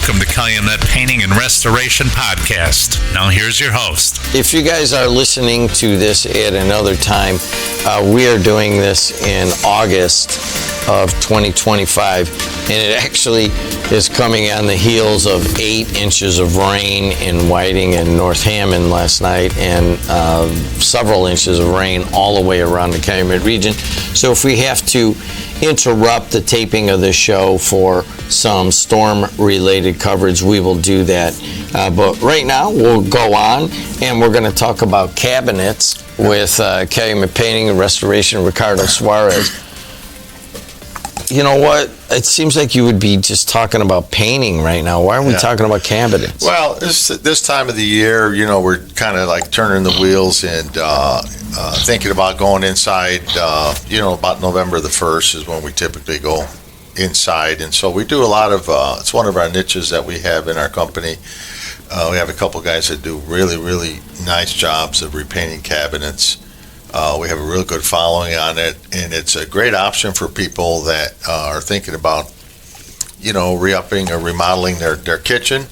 Welcome to Calumet Painting and Restoration Podcast. Now here's your host. If you guys are listening to this at another time, we are doing this in August of 2025, and it actually is coming on the heels of 8 inches of rain in Whiting and North Hammond last night, and several inches of rain all the way around the Calumet region. So if we have to interrupt the taping of the show for some storm-related coverage, we will do that. But right now, we'll go on, and we're going to talk about cabinets with Calumet Painting and Restoration, Ricardo Suarez. You know what? It seems like you would be just talking about painting right now. Why are we talking about cabinets? Well, this time of the year, you know, we're kind of like turning the wheels and thinking about going inside. About November the 1st is when we typically go inside. And so we do a lot of, it's one of our niches that we have in our company. We have a couple guys that do really, really nice jobs of repainting cabinets. We have a real good following on it, and it's a great option for people that are thinking about, re-upping or remodeling their kitchen.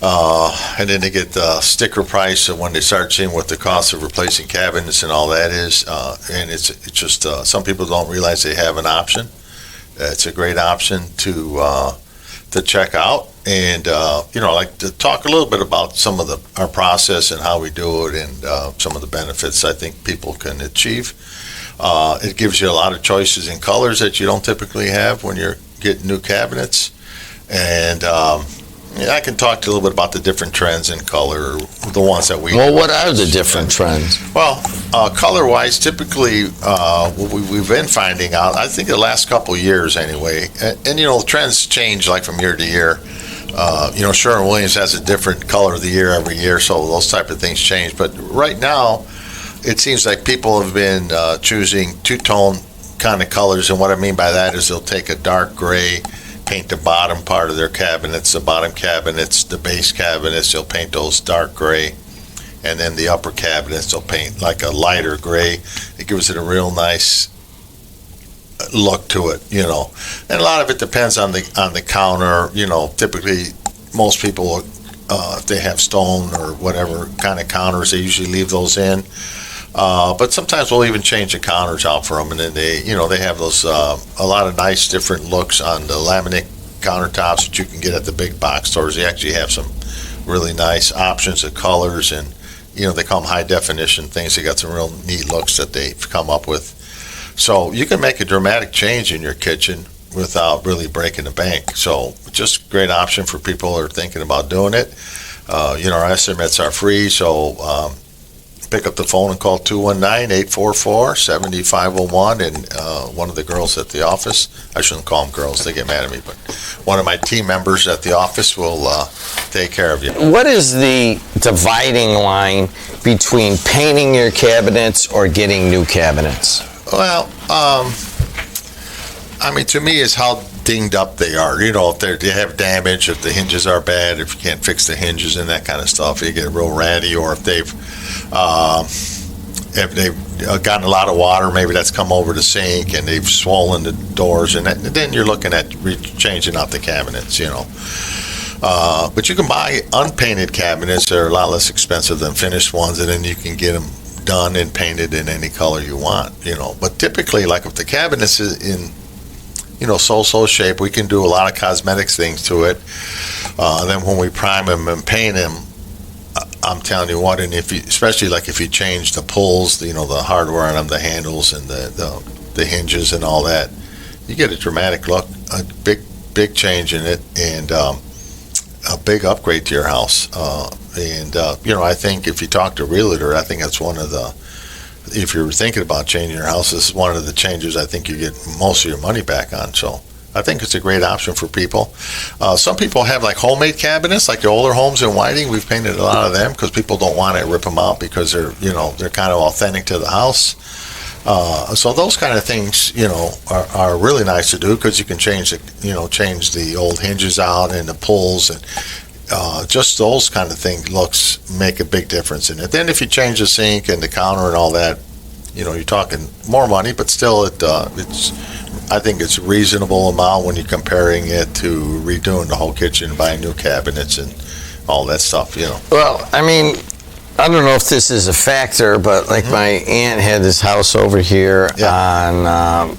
And then they get the sticker price of when they start seeing what the cost of replacing cabinets and all that is. And it's just, some people don't realize they have an option. It's a great option to check out. And, I'd like to talk a little bit about some of our process and how we do it and some of the benefits I think people can achieve. It gives you a lot of choices in colors that you don't typically have when you're getting new cabinets. And I can talk to you a little bit about the different trends in color, the ones that we... Well, what are the different trends? Well, color-wise, typically, what we've been finding out, I think the last couple of years anyway, and trends change like from year to year. Sherwin-Williams has a different color of the year every year, so those type of things change. But right now, it seems like people have been choosing two-tone kind of colors, and what I mean by that is they'll take a dark gray, paint the bottom part of their cabinets, the bottom cabinets, the base cabinets, they'll paint those dark gray, and then the upper cabinets, they'll paint like a lighter gray. It gives it a real nice look to it, and a lot of it depends on the counter. Typically most people, if they have stone or whatever kind of counters, they usually leave those in, but sometimes we'll even change the counters out for them, and then they have those a lot of nice different looks on the laminate countertops that you can get at the big box stores. They actually have some really nice options of colors, and they call them high definition things. They got some real neat looks that they've come up with. So you can make a dramatic change in your kitchen without really breaking the bank. So just a great option for people who are thinking about doing it. Our estimates are free, so pick up the phone and call 219-844-7501, and one of the girls at the office, I shouldn't call them girls, they get mad at me, but one of my team members at the office will take care of you. What is the dividing line between painting your cabinets or getting new cabinets? Well, to me, is how dinged up they are. If they have damage, if the hinges are bad, if you can't fix the hinges and that kind of stuff, you get real ratty. Or if they've gotten a lot of water, maybe that's come over the sink and they've swollen the doors, and then you're looking at changing out the cabinets. But you can buy unpainted cabinets. They're a lot less expensive than finished ones, and then you can get them done and painted in any color you want, But typically, like if the cabinets is in, so shape, we can do a lot of cosmetics things to it. Then when we prime them and paint them, I'm telling you what, and especially like if you change the pulls, the hardware on them, the handles and the hinges and all that, you get a dramatic look, a big change in it, and a big upgrade to your house. I think if you talk to a realtor, I think that's one of the, if you're thinking about changing your house, this is one of the changes I think you get most of your money back on. So I think it's a great option for people. Some people have like homemade cabinets, like the older homes in Whiting. We've painted a lot of them because people don't want to rip them out because they're kind of authentic to the house. So those kind of things, are really nice to do because you can change the old hinges out and the pulls, and just those kind of things make a big difference in it. Then if you change the sink and the counter and all that, you're talking more money, but still it's I think it's a reasonable amount when you're comparing it to redoing the whole kitchen, buying new cabinets and all that stuff, you know. Well, I mean, I don't know if this is a factor, but like my aunt had this house over here on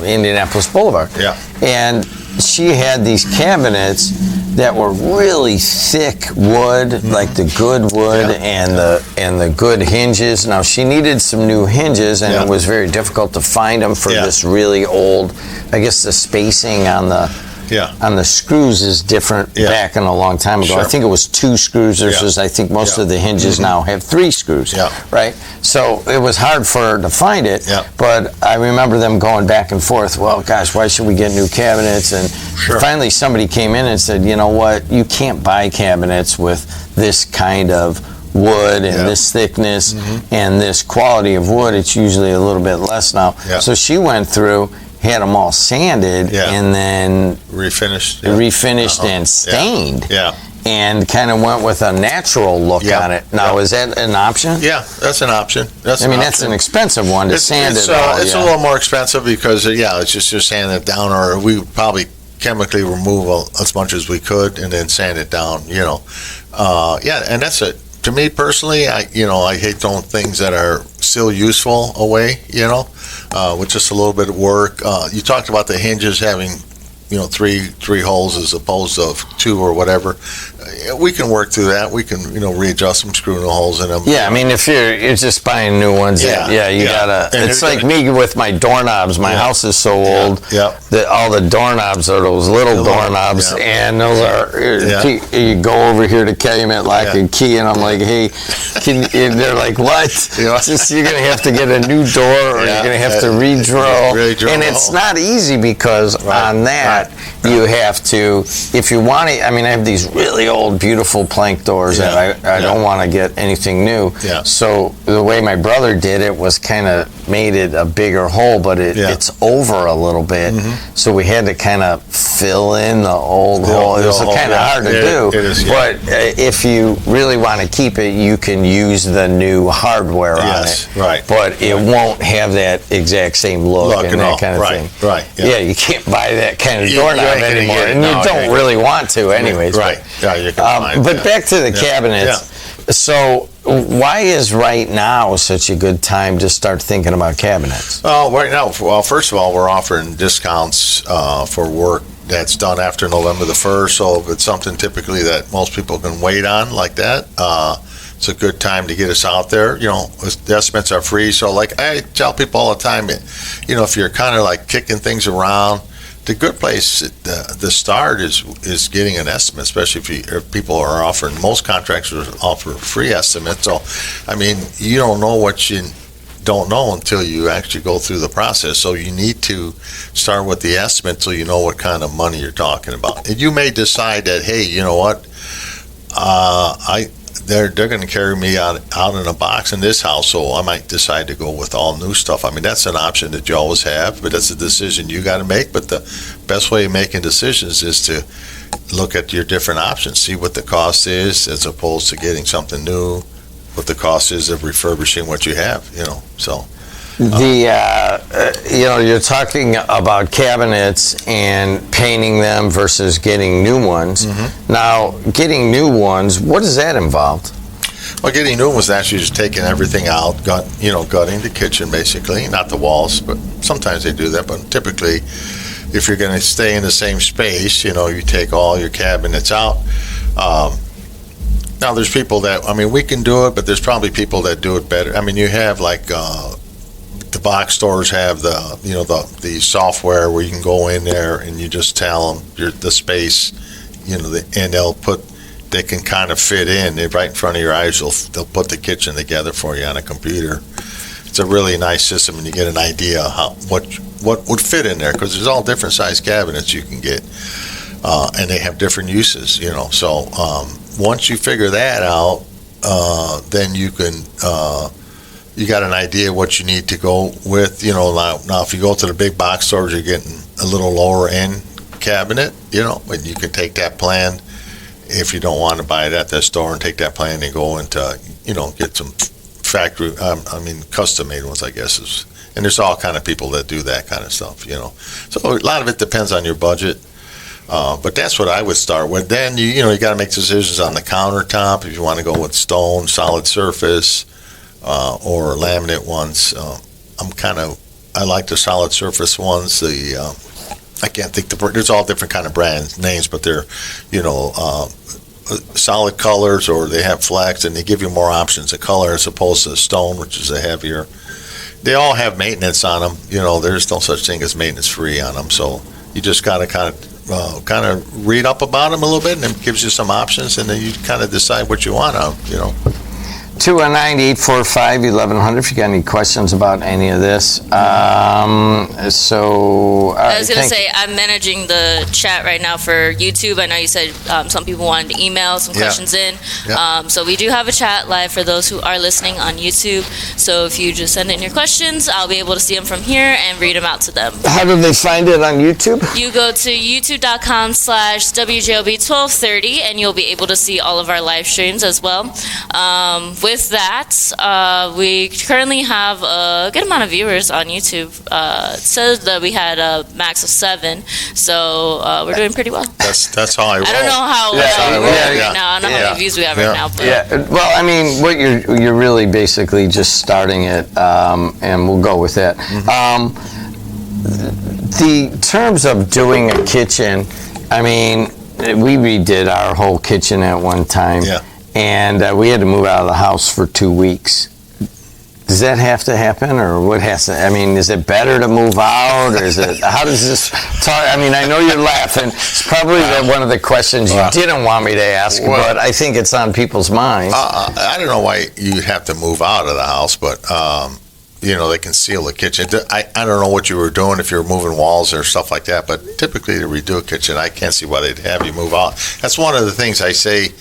Indianapolis Boulevard. Yeah. And she had these cabinets that were really thick wood, like the good wood and the good hinges. Now she needed some new hinges, and it was very difficult to find them for this really old. I guess the spacing on the screws is different back in a long time ago. Sure. I think it was 2 screws versus I think most of the hinges now have 3 screws. Right? So it was hard for her to find it. But I remember them going back and forth. Well, gosh, why should we get new cabinets? And finally somebody came in and said, you know what? You can't buy cabinets with this kind of wood and this thickness and this quality of wood. It's usually a little bit less now. So she went through, had them all sanded and then refinished and stained and kind of went with a natural look on it. Now, is that an option? Yeah, that's an option. That's an expensive one to sand it all. It's a little more expensive because, it's just sand it down, or we would probably chemically remove as much as we could and then sand it down, you know. And that's it. To me personally, I hate throwing things that are still useful away, you know, with just a little bit of work. You talked about the hinges having, three holes as opposed to 2 or whatever. We can work through that. We can, readjust them, screw new holes in them. Yeah, I mean, if you're just buying new ones, you gotta. And it's like me with my doorknobs. My house is so old that all the doorknobs are those little doorknobs, and those are. You go over here to Calumet Lock and Key, and I'm like, hey, and they're like, what? Just you're gonna have to get a new door, or you're gonna have to re-drill, and it's not easy because on that you have to, if you want to. I mean, I have these really old, beautiful plank doors that I don't want to get anything new. So the way my brother did it was kind of made it a bigger hole, but it's over a little bit. So we had to kind of fill in the old hole. It was kind of hard to do. But if you really want to keep it, you can use the new hardware on it. But it won't have that exact same look and that kind of thing. You can't buy that kind of doorknob anymore, and you don't really want to anyways. But back to the cabinets. So why is right now such a good time to start thinking about cabinets? Right now, first of all, we're offering discounts for work that's done after November the 1st. So if it's something typically that most people can wait on like that, it's a good time to get us out there. The estimates are free. So like I tell people all the time, if you're kind of like kicking things around, the good place, the start is getting an estimate, especially if people are offering. Most contractors offer free estimates. So, I mean, you don't know what you don't know until you actually go through the process. So you need to start with the estimate so you know what kind of money you're talking about. And you may decide that, hey, you know what, they're going to carry me out in a box in this house, so I might decide to go with all new stuff. I mean, that's an option that you always have, but that's a decision you got to make. But the best way of making decisions is to look at your different options, see what the cost is, as opposed to getting something new, what the cost is of refurbishing what you have, so. You're talking about cabinets and painting them versus getting new ones. Now, getting new ones, what does that involve? Well, getting new ones is actually just taking everything out, gutting the kitchen basically, not the walls, but sometimes they do that. But typically, if you're going to stay in the same space, you take all your cabinets out. Now, there's people that, we can do it, but there's probably people that do it better. I mean, you have like the box stores have the software where you can go in there and you just tell them the space, and they can kind of fit in right in front of your eyes. They'll put the kitchen together for you on a computer. It's a really nice system, and you get an idea what would fit in there, because there's all different size cabinets you can get, and they have different uses. So once you figure that out, then you can. You got an idea what you need to go with, now if you go to the big box stores, you're getting a little lower end cabinet, but you can take that plan if you don't want to buy it at that store, and take that plan and go into, get some factory, custom made ones, I guess And there's all kind of people that do that kind of stuff, So a lot of it depends on your budget. But that's what I would start with. Then you got to make decisions on the countertop if you want to go with stone, solid surface, or laminate ones. I like the solid surface ones. I can't think there's all different kind of brand names, but they're solid colors, or they have flex, and they give you more options of color as opposed to stone, which is a heavier. They all have maintenance on them. There's no such thing as maintenance free on them. So you just got to kind of read up about them a little bit, and it gives you some options, and then you kind of decide what you want on them. 219-845-1100 if you got any questions about any of this. I was going to say, I'm managing the chat right now for YouTube. I know you said some people wanted to email some questions in. Yeah. So we do have a chat live for those who are listening on YouTube. So if you just send in your questions, I'll be able to see them from here and read them out to them. How do they find it on YouTube? You go to youtube.com/WJOB1230 and you'll be able to see all of our live streams as well. With that, we currently have a good amount of viewers on YouTube. It says that we had a max of 7, so we're doing pretty well. That's how I roll. I don't know how right now. I don't know how many views we have right now. But. Yeah. Well, I mean, what you're really basically just starting it, and we'll go with that. The terms of doing a kitchen, I mean, we redid our whole kitchen at one time. Yeah. And we had to move out of the house for 2 weeks. Does that have to happen, or what has to? I mean, is it better to move out, or is it? How does this talk? I mean, I know you're laughing. It's probably one of the questions you didn't want me to ask, but I think it's on people's minds. I don't know why you have to move out of the house, but they can seal the kitchen. I don't know what you were doing, if you were moving walls or stuff like that, but typically to redo a kitchen, I can't see why they'd have you move out. That's one of the things I say,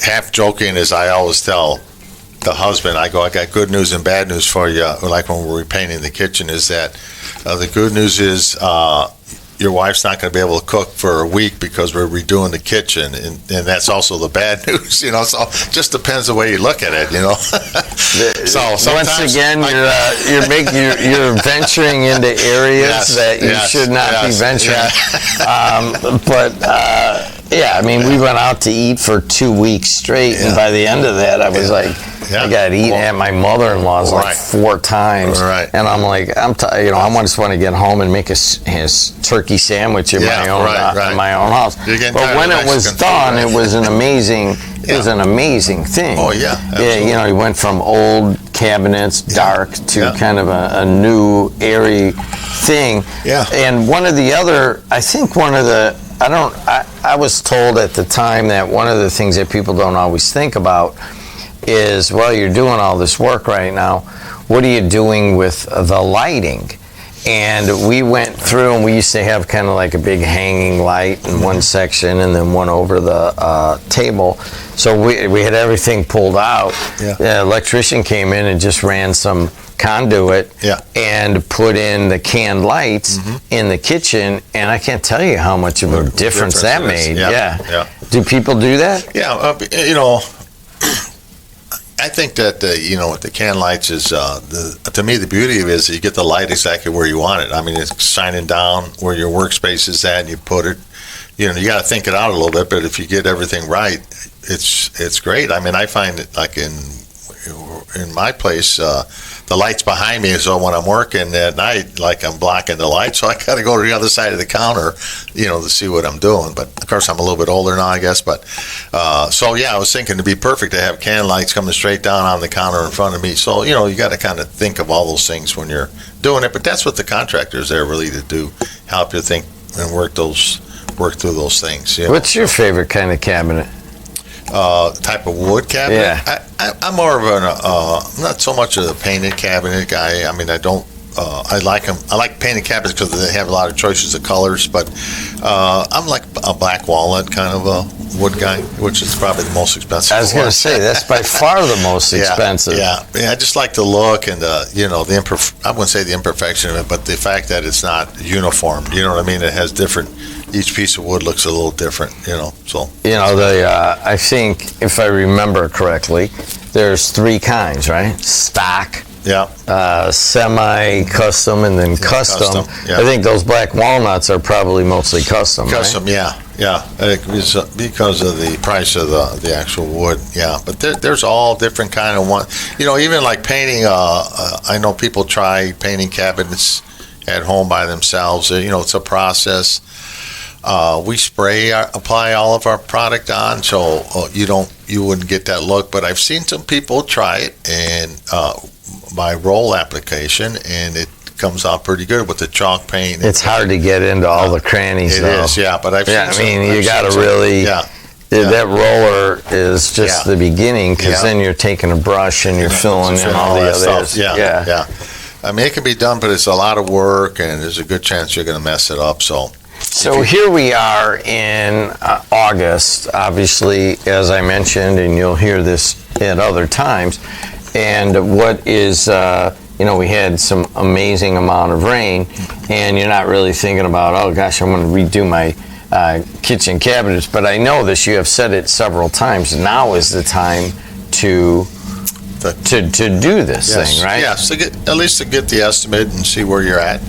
half joking, is I always tell the husband, I got good news and bad news for you, like when we're repainting the kitchen, is that the good news is your wife's not going to be able to cook for a week because we're redoing the kitchen, and that's also the bad news, so it just depends the way you look at it, So once again, you're venturing into areas that you should not be venturing. I mean, we went out to eat for 2 weeks straight, and by the end of that, I was like, I got to eat at my mother-in-law's like 4 times, and I'm like, I just want to get home and make his turkey sandwich in my own house. But when it was done, it was an amazing. It was an amazing thing. Oh yeah, absolutely. Yeah, he went from old cabinets, dark, to kind of a new, airy thing. Yeah. And I was told at the time that one of the things that people don't always think about is, well, you're doing all this work right now. What are you doing with the lighting? And we went through, and we used to have kind of like a big hanging light in one section and then one over the table. So we had everything pulled out. Yeah. The electrician came in and just ran some conduit and put in the canned lights in the kitchen, and I can't tell you how much of a difference that made. Yeah. Do people do that? Yeah, I think that with the can lights is to me the beauty of it is that you get the light exactly where you want it. I mean, it's shining down where your workspace is at, and you put it. You got to think it out a little bit, but if you get everything right, it's great. I mean, I find it like in my place, the light's behind me, so when I'm working at night, like I'm blocking the light, so I got to go to the other side of the counter, to see what I'm doing. But of course, I'm a little bit older now, I guess. But I was thinking to be perfect to have can lights coming straight down on the counter in front of me. So you got to kind of think of all those things when you're doing it. But that's what the contractor's there really to do, help you think and work through those things. What's your favorite kind of cabinet? Type of wood cabinet. Yeah. I'm more of not so much a painted cabinet guy. I mean, I like them. I like painted cabinets because they have a lot of choices of colors. But I'm like a black walnut kind of a wood guy, which is probably the most expensive. I was going to say that's by far the most expensive. Yeah. I just like the look and I wouldn't say the imperfection of it, but the fact that it's not uniform. You know what I mean? It has different. Each piece of wood looks a little different, so. I think, if I remember correctly, there's 3 kinds, right? Stock, semi-custom, and then custom. yeah. I think those black walnuts are probably mostly custom. Custom, right? yeah. Because of the price of the actual wood, yeah. But there's all different kind of one. Even like painting. I know people try painting cabinets at home by themselves. It's a process. We apply all of our product on, so you wouldn't get that look. But I've seen some people try it and by roll application, and it comes out pretty good with the chalk paint. It's hard to get into all the crannies. It is, yeah. But I've seen you got to really. Yeah. That roller is just the beginning, because then you're taking a brush and you're filling in all the others. Yeah. I mean, it can be done, but it's a lot of work, and there's a good chance you're going to mess it up. So here we are in August, obviously, as I mentioned, and you'll hear this at other times. And what is, we had some amazing amount of rain, and you're not really thinking about, oh gosh, I'm going to redo my kitchen cabinets. But I know this, you have said it several times, now is the time to do this thing, right? Yes, at least to get the estimate and see where you're at.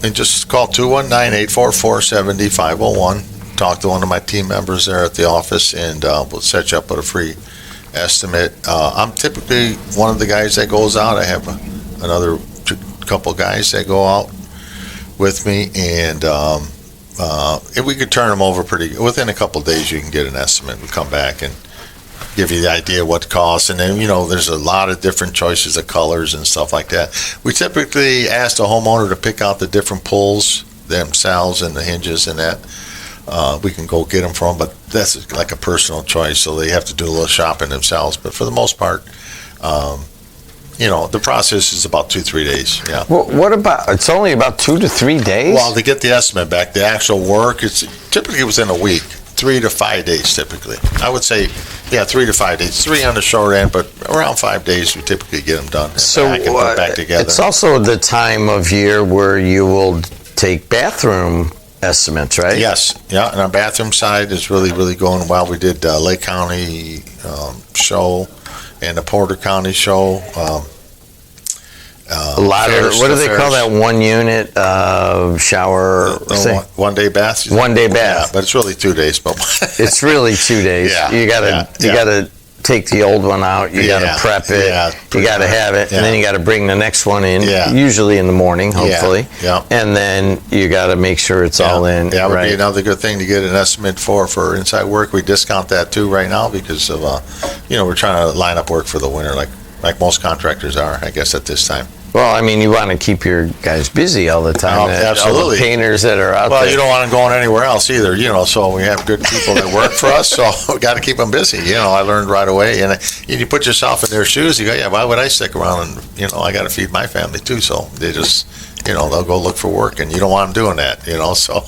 And just call 219-844-7501. Talk to one of my team members there at the office, and we'll set you up with a free estimate. I'm typically one of the guys that goes out. I have another couple guys that go out with me, and if we could turn them over within a couple of days, you can get an estimate. We come back and give you the idea what it costs, and then there's a lot of different choices of colors and stuff like that. We typically ask the homeowner to pick out the different pulls themselves and the hinges and that. We can go get them from, but that's like a personal choice, so they have to do a little shopping themselves. But for the most part, the process is about 2-3 days. Yeah. Well, what about? It's only about 2 to 3 days. Well, to get the estimate back, the actual work, it's typically within a week. 3 to 5 days typically. I would say, 3 to 5 days. 3 on the short end, but around 5 days we typically get them done. So put back together. It's also the time of year where you will take bathroom estimates, right? Yes, yeah. And our bathroom side is really, really going well. We did Lake County show and the Porter County show. A lot of, what do they call that, one unit shower thing? 1 day bath? 1 day bath. Yeah, but it's really 2 days. But it's really 2 days. Yeah, you gotta take the old one out, you gotta prep it, you gotta have it, and then you gotta bring the next one in, usually in the morning, hopefully. And then you gotta make sure it's all in. Yeah, it would be another good thing to get an estimate for inside work. We discount that too right now because of, we're trying to line up work for the winter like most contractors are, I guess, at this time. Well, I mean, you want to keep your guys busy all the time. Absolutely. All the painters that are out there. Well, you don't want them going anywhere else either, so we have good people that work for us, so we got to keep them busy. I learned right away, and you put yourself in their shoes, you go, why would I stick around? And, I got to feed my family too, so they just, they'll go look for work, and you don't want them doing that, so.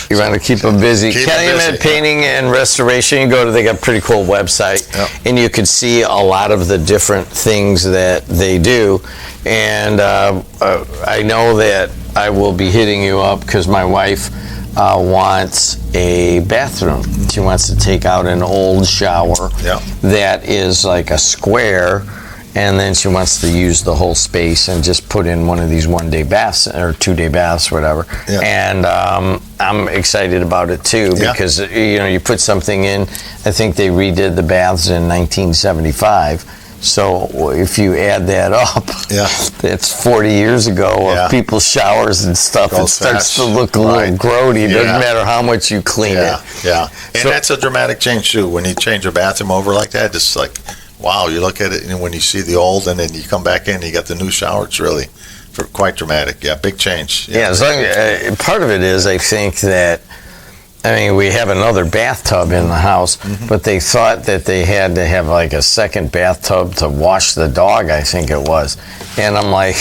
You want to keep them busy. Calumet Painting and Restoration, you go to, they got a pretty cool website, and you can see a lot of the different things that they do. And I know that I will be hitting you up because my wife wants a bathroom. She wants to take out an old shower that is like a square, and then she wants to use the whole space and just put in one of these 1 day baths or 2 day baths, whatever. And I'm excited about it too because you put something in. I think they redid the baths in 1975. So if you add that up, it's 40 years ago of people's showers and stuff. It starts to look a little grody. It doesn't matter how much you clean it. Yeah, and that's a dramatic change too. When you change your bathroom over like that, it's like, wow, you look at it, and when you see the old, and then you come back in, and you got the new shower, it's really quite dramatic. Yeah, big change. Yeah, as long part of it is, I think that, we have another bathtub in the house, but they thought that they had to have like a second bathtub to wash the dog, I think it was. And I'm like,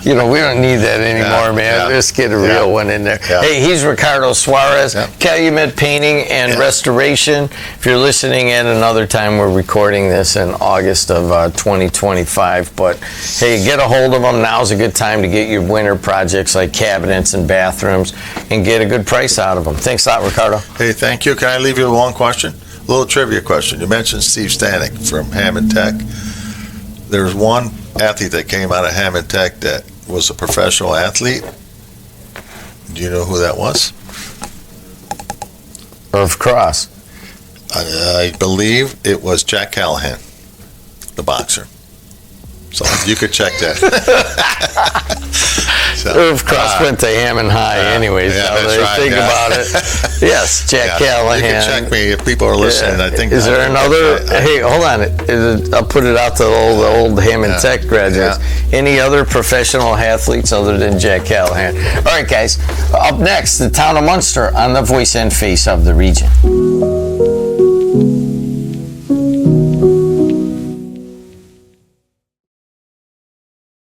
we don't need that anymore, man. Let's get a real one in there. Hey, he's Ricardo Suarez, Calumet Painting and Restoration. If you're listening at another time, we're recording this in August of 2025. But hey, get a hold of them. Now's a good time to get your winter projects like cabinets and bathrooms and get a good price out of them. Thanks a lot, Ricardo. Hey, thank you. Can I leave you with one question? A little trivia question. You mentioned Steve Stanek from Hammond Tech. there's one athlete that came out of Hammond Tech that was a professional athlete. Do you know who that was? Of cross. I believe it was Jack Callahan, the boxer. So you could check that. Irv Cross went to Hammond High anyways. Yeah, now that's that I right, think yeah. about it. Yes, Jack Callahan. You can check me if people are listening. I think. Is there another? Hey, hold on. I'll put it out to the old Hammond Tech graduates. Any other professional athletes other than Jack Callahan? All right, guys. Up next, the town of Munster on the voice and face of the region.